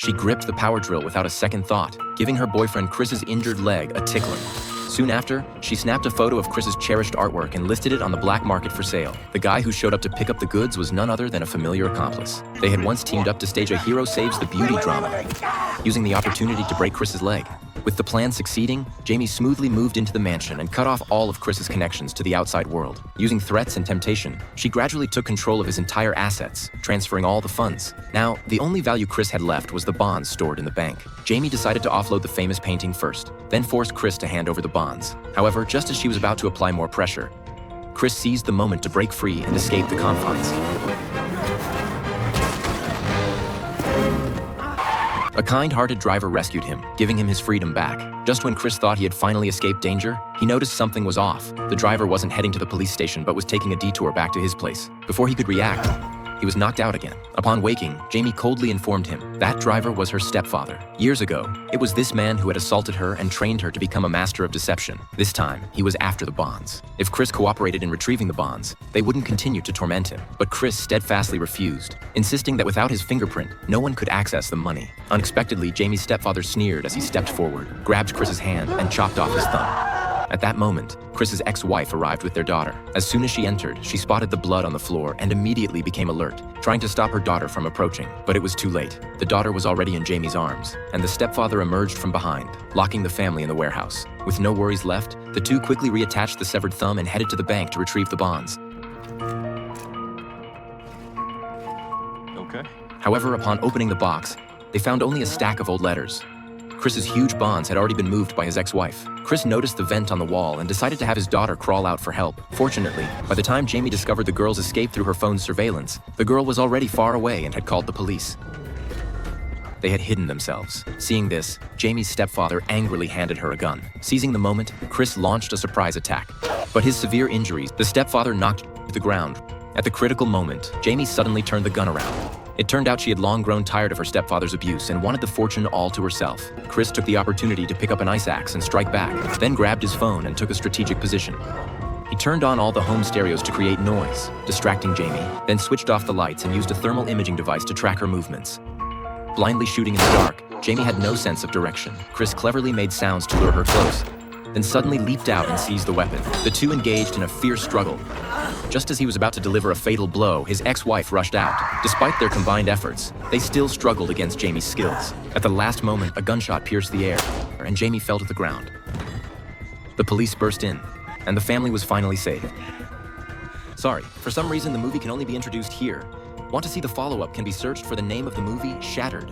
She gripped the power drill without a second thought, giving her boyfriend Chris's injured leg a tickler. Soon after, she snapped a photo of Chris's cherished artwork and listed it on the black market for sale. The guy who showed up to pick up the goods was none other than a familiar accomplice. They had once teamed up to stage a hero saves the beauty drama, using the opportunity to break Chris's leg. With the plan succeeding, Jamie smoothly moved into the mansion and cut off all of Chris's connections to the outside world. Using threats and temptation, she gradually took control of his entire assets, transferring all the funds. Now, the only value Chris had left was the bonds stored in the bank. Jamie decided to offload the famous painting first, then forced Chris to hand over the bonds. However, just as she was about to apply more pressure, Chris seized the moment to break free and escape the confines. A kind-hearted driver rescued him, giving him his freedom back. Just when Chris thought he had finally escaped danger, he noticed something was off. The driver wasn't heading to the police station but was taking a detour back to his place. Before he could react, he was knocked out again. Upon waking, Jamie coldly informed him that driver was her stepfather. Years ago, it was this man who had assaulted her and trained her to become a master of deception. This time, he was after the bonds. If Chris cooperated in retrieving the bonds, they wouldn't continue to torment him. But Chris steadfastly refused, insisting that without his fingerprint, no one could access the money. Unexpectedly, Jamie's stepfather sneered as he stepped forward, grabbed Chris's hand, and chopped off his thumb. At that moment, Chris's ex-wife arrived with their daughter. As soon as she entered, she spotted the blood on the floor and immediately became alert, trying to stop her daughter from approaching. But it was too late. The daughter was already in Jamie's arms, and the stepfather emerged from behind, locking the family in the warehouse. With no worries left, the two quickly reattached the severed thumb and headed to the bank to retrieve the bonds. Okay. However, upon opening the box, they found only a stack of old letters. Chris's huge bonds had already been moved by his ex-wife. Chris noticed the vent on the wall and decided to have his daughter crawl out for help. Fortunately, by the time Jamie discovered the girl's escape through her phone's surveillance, the girl was already far away and had called the police. They had hidden themselves. Seeing this, Jamie's stepfather angrily handed her a gun. Seizing the moment, Chris launched a surprise attack. But his severe injuries, the stepfather knocked to the ground. At the critical moment, Jamie suddenly turned the gun around. It turned out she had long grown tired of her stepfather's abuse and wanted the fortune all to herself. Chris took the opportunity to pick up an ice axe and strike back, then grabbed his phone and took a strategic position. He turned on all the home stereos to create noise, distracting Jamie, then switched off the lights and used a thermal imaging device to track her movements. Blindly shooting in the dark, Jamie had no sense of direction. Chris cleverly made sounds to lure her close, then suddenly leaped out and seized the weapon. The two engaged in a fierce struggle. Just as he was about to deliver a fatal blow, his ex-wife rushed out. Despite their combined efforts, they still struggled against Jamie's skills. At the last moment, a gunshot pierced the air, and Jamie fell to the ground. The police burst in, and the family was finally saved. Sorry, for some reason the movie can only be introduced here. Want to see the follow-up can be searched for the name of the movie, Shattered.